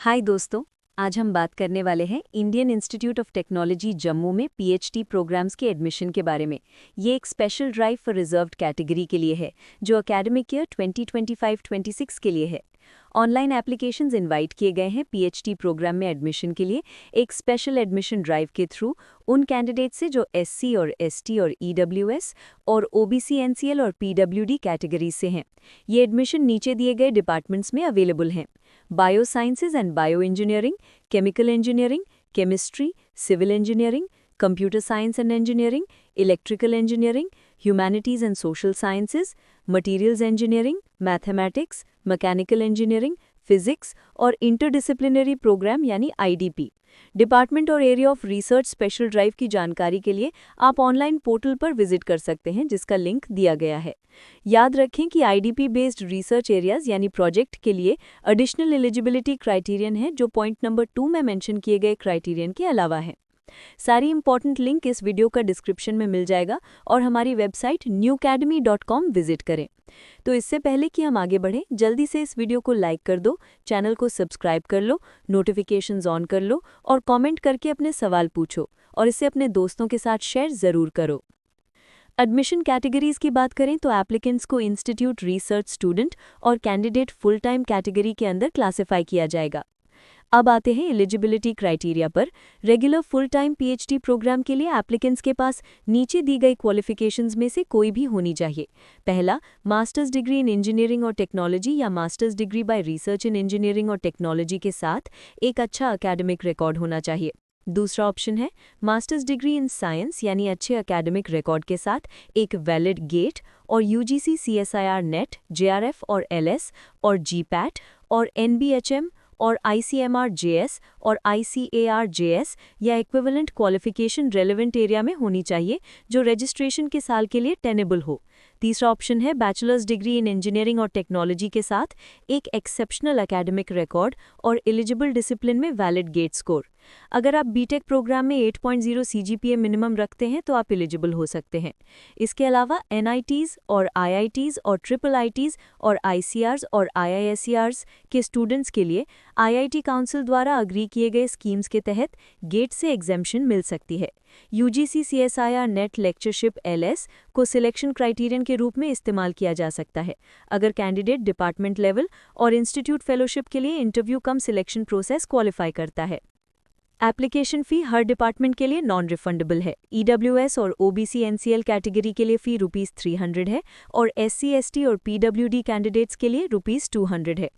हाय दोस्तों, आज हम बात करने वाले हैं Indian institute of technology Jammu में पीएचडी प्रोग्राम्स के एडमिशन के बारे में। ये एक special drive for reserved category के लिए है, जो एकेडमिक ईयर 2025-26 के लिए है। ऑनलाइन एप्लीकेशंस इनवाइट किए गए हैं पीएचडी प्रोग्राम में एडमिशन के लिए एक स्पेशल एडमिशन ड्राइव के थ्रू उन कैंडिडेट से जो एससी और एसटी और ईडब्ल्यूएस और ओबीसी एनसीएल और पीडब्ल्यूडी कैटेगरी से हैं। ये एडमिशन नीचे दिए गए डिपार्टमेंट्स में अवेलेबल हैं: bio sciences and bio engineering, chemical engineering, chemistry, civil engineering, computer science and engineering, electrical engineering, humanities and social sciences, materials engineering, mathematics, mechanical engineering, physics और interdisciplinary programme यानी IDP. Department और area of research special drive की जानकारी के लिए आप online portal पर visit कर सकते हैं, जिसका लिंक दिया गया है। याद रखें कि आईडीपी बेस्ड रिसर्च एरियाज यानी प्रोजेक्ट के लिए एडिशनल एलिजिबिलिटी क्राइटेरियन है, जो पॉइंट नंबर 2 में मेंशन किए गए क्राइटेरियन के अलावा है। सारी इंपॉर्टेंट लिंक इस वीडियो का डिस्क्रिप्शन में मिल जाएगा और हमारी वेबसाइट newacademy.com विजिट करें। तो इससे पहले कि हम आगे बढ़ें, जल्दी से इस वीडियो को लाइक कर दो, चैनल को सब्सक्राइब कर लो, नोटिफिकेशंस ऑन कर लो और कमेंट करके अपने सवाल पूछो और इसे अपने दोस्तों के साथ शेयर ज़रूर करो। एडमिशन कैटेगरीज की बात करें तो एप्लीकेंट्स को इंस्टीट्यूट रिसर्च स्टूडेंट और कैंडिडेट फुल टाइम कैटेगरी के अंदर क्लासिफाई किया जाएगा। अब आते हैं एलिजिबिलिटी क्राइटेरिया पर। Regular full time PhD programme के लिए एप्लीकेंट्स के पास नीचे दी गई क्वालिफिकेशंस में से कोई भी होनी चाहिए। पहला, मास्टर्स डिग्री इन इंजीनियरिंग और टेक्नोलॉजी या masters degree by research in engineering और टेक्नोलॉजी के साथ एक अच्छा एकेडमिक रिकॉर्ड होना चाहिए। दूसरा ऑप्शन है मास्टर्स डिग्री इन साइंस यानी अच्छे एकेडमिक रिकॉर्ड के साथ एक वैलिड गेट और यूजीसी सीएसआईआर नेट, जेआरएफ और एलएस और जीपैट और एनबीएचएम और आईसीएमआर-जेएस और आईसीएआर-जेएस या इक्विवेलेंट क्वालिफिकेशन रेलेवेंट एरिया में होनी चाहिए, जो रजिस्ट्रेशन के साल के लिए टेनेबल हो। तीसरा ऑप्शन है बैचलर्स डिग्री इन इंजीनियरिंग और टेक्नोलॉजी के साथ एक एक्सेप्शनल एकेडमिक रिकॉर्ड और एलिजिबल डिसिप्लिन में वैलिड गेट स्कोर। अगर आप बीटेक प्रोग्राम में 8.0 सीजीपीए मिनिमम रखते हैं तो आप एलिजिबल हो सकते हैं। इसके अलावा एनआईटीज और आईआईटीज और ट्रिपल आईटीज और आईसीआर्स और आईआईएससीआर्स के स्टूडेंट्स के लिए आईआईटी काउंसिल द्वारा अग्री किए गए स्कीम्स के तहत गेट से एग्जेम्पशन मिल सकती है। UGC CSIR net lectureship LS को सिलेक्शन क्राइटेरियन के रूप में इस्तेमाल किया जा सकता है अगर कैंडिडेट डिपार्टमेंट लेवल और इंस्टीट्यूट फेलोशिप के लिए इंटरव्यू कम सिलेक्शन प्रोसेस क्वालिफाई करता है। एप्लीकेशन फ़ी हर डिपार्टमेंट के लिए नॉन रिफंडेबल है। ईडब्ल्यूएस और ओबीसी एनसीएल कैटेगरी के लिए फ़ी ₹300 है और एससी एसटी और पीडब्ल्यूडी कैंडिडेट्स के लिए ₹200 है।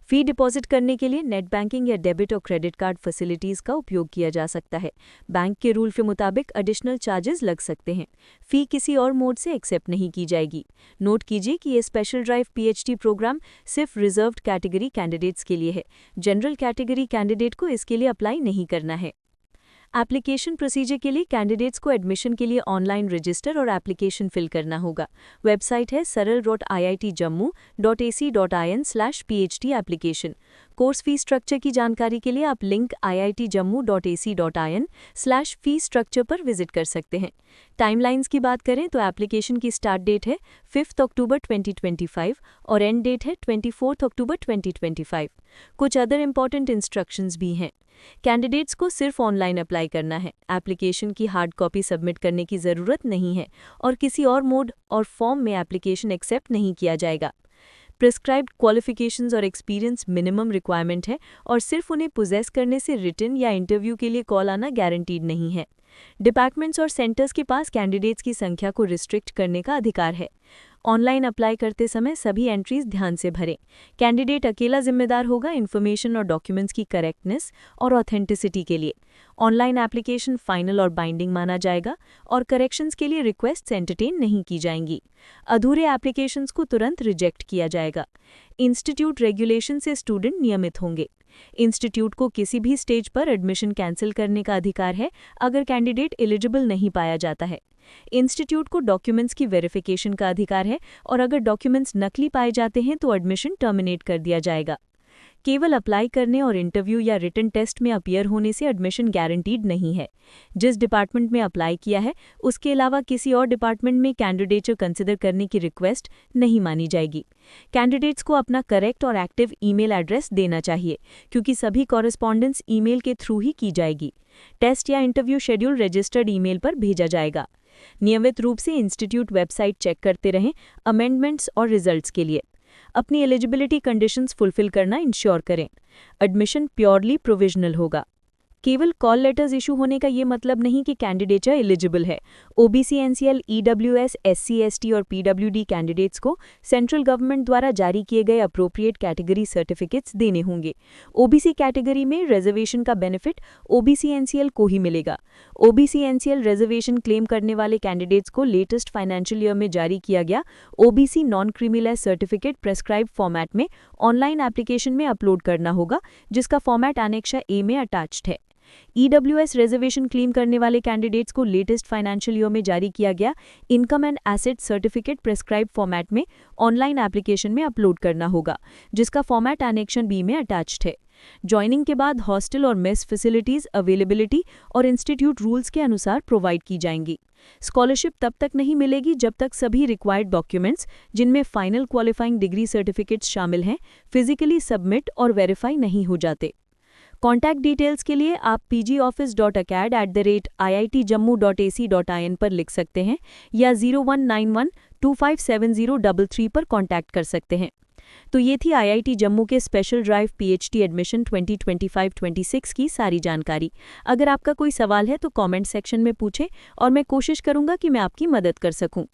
फ़ी डिपॉजिट करने के लिए नेट बैंकिंग या डेबिट और क्रेडिट कार्ड फैसिलिटीज़ का उपयोग किया जा सकता है। बैंक के रूल के मुताबिक एडिशनल चार्जेस लग सकते हैं। फ़ी किसी और मोड से एक्सेप्ट नहीं की जाएगी। नोट कीजिए कि ये स्पेशल ड्राइव पीएचडी प्रोग्राम सिर्फ रिजर्व्ड कैटेगरी कैंडिडेट्स के लिए है। जनरल कैटेगरी कैंडिडेट को इसके लिए अप्लाई नहीं करना है। एप्लीकेशन प्रोसीजर के लिए कैंडिडेट्स को एडमिशन के लिए ऑनलाइन रजिस्टर और एप्लीकेशन फिल करना होगा। वेबसाइट है saral.iitjammu.ac.in/phd application. Course fee structure की जानकारी के लिए आप लिंक iitjammu.ac.in/फी स्ट्रक्चर पर विजिट कर सकते हैं। टाइमलाइंस की बात करें तो एप्लीकेशन की स्टार्ट डेट है 5 अक्टूबर 2025 और एंड डेट है 24 अक्टूबर 2025। कुछ अदर इंपॉर्टेंट इंस्ट्रक्शंस भी हैं। कैंडिडेट्स को सिर्फ ऑनलाइन अप्लाई करना है। एप्लीकेशन की हार्ड कॉपी सबमिट करने की ज़रूरत नहीं है और किसी और मोड और फॉर्म में एप्लीकेशन एक्सेप्ट नहीं किया जाएगा। प्रिस्क्राइब्ड क्वालिफिकेशंस और एक्सपीरियंस मिनिमम रिक्वायरमेंट है और सिर्फ उन्हें पोजेस करने से रिटन या इंटरव्यू के लिए कॉल आना गारंटीड नहीं है। डिपार्टमेंट्स और सेंटर्स के पास कैंडिडेट्स की संख्या को रिस्ट्रिक्ट करने का अधिकार है। ऑनलाइन अप्लाई करते समय सभी एंट्रीज ध्यान से भरें। कैंडिडेट अकेला जिम्मेदार होगा इन्फॉर्मेशन और डॉक्यूमेंट्स की करेक्टनेस और ऑथेंटिसिटी के लिए। ऑनलाइन एप्लीकेशन फाइनल और बाइंडिंग माना जाएगा और करेक्शंस के लिए रिक्वेस्ट्स एंटरटेन नहीं की जाएंगी। अधूरे एप्लीकेशंस को तुरंत रिजेक्ट किया जाएगा। इंस्टीट्यूट रेगुलेशन से स्टूडेंट नियमित होंगे। इंस्टीट्यूट को किसी भी स्टेज पर एडमिशन कैंसिल करने का अधिकार है अगर कैंडिडेट एलिजिबल नहीं पाया जाता है। इंस्टीट्यूट को डॉक्यूमेंट्स की वेरिफिकेशन का अधिकार है और अगर डॉक्यूमेंट्स नकली पाए जाते हैं तो एडमिशन टर्मिनेट कर दिया जाएगा। केवल अप्लाई करने और इंटरव्यू या रिटन टेस्ट में अपीयर होने से एडमिशन गारंटीड नहीं है। जिस डिपार्टमेंट में अप्लाई किया है उसके अलावा किसी और डिपार्टमेंट में कैंडिडेचर कंसिडर करने की रिक्वेस्ट नहीं मानी जाएगी। कैंडिडेट्स को अपना करेक्ट और एक्टिव ईमेल एड्रेस देना चाहिए, क्योंकि सभी कॉरेस्पॉन्डेंस ईमेल के थ्रू ही की जाएगी। टेस्ट या इंटरव्यू शेड्यूल रजिस्टर्ड ईमेल पर भेजा जाएगा। नियमित रूप से इंस्टीट्यूट वेबसाइट चेक करते रहें अमेंडमेंट्स और रिजल्ट्स के लिए। अपनी एलिजिबिलिटी कंडीशंस फुलफिल करना इंश्योर करें। एडमिशन प्योरली प्रोविजनल होगा। केवल कॉल लेटर्स इशू होने का ये मतलब नहीं कि कैंडिडेचर एलिजिबल है। OBC, NCL, EWS, SC, ST और पीडब्ल्यूडी कैंडिडेट्स को सेंट्रल गवर्नमेंट द्वारा जारी किए गए अप्रोप्रिएट कैटेगरी सर्टिफिकेट्स देने होंगे। ओबीसी कैटेगरी में रिजर्वेशन का बेनिफिट ओबीसी एनसीएल को ही मिलेगा। ओबीसी एनसीएल रिजर्वेशन क्लेम करने वाले कैंडिडेट्स को लेटेस्ट फाइनेंशियल ईयर में जारी किया गया OBC non creamy layer certificate prescribe format में ऑनलाइन एप्लीकेशन में अपलोड करना होगा, जिसका फॉर्मेट एनेक्सा ए में अटैच्ड है। ईडब्ल्यूएस रिजर्वेशन क्लेम करने वाले कैंडिडेट्स को लेटेस्ट फाइनेंशियल ईयर में जारी किया गया income and asset certificate prescribe format में ऑनलाइन एप्लीकेशन में अपलोड करना होगा, जिसका फॉर्मेट एनेक्शन बी में अटैच्ड है। ज्वाइनिंग के बाद हॉस्टल और मेस फैसिलिटीज अवेलेबिलिटी और इंस्टीट्यूट रूल्स के अनुसार प्रोवाइड की जाएंगी। स्कॉलरशिप तब तक नहीं मिलेगी जब तक सभी रिक्वायर्ड डॉक्यूमेंट्स, जिनमें फाइनल क्वालिफाइंग डिग्री सर्टिफिकेट्स शामिल हैं, फिजिकली सबमिट और वेरीफाई नहीं हो जाते। कॉन्टैक्ट डिटेल्स के लिए आप pgoffice.acad@iitjammu.ac.in पर लिख सकते हैं या 0191257033 पर कॉन्टैक्ट कर सकते हैं। तो ये थी आईआईटी जम्मू के स्पेशल ड्राइव पीएचडी एडमिशन 2025-26 की सारी जानकारी। अगर आपका कोई सवाल है तो कमेंट सेक्शन में पूछें और मैं कोशिश करूंगा कि मैं आपकी मदद कर सकूं।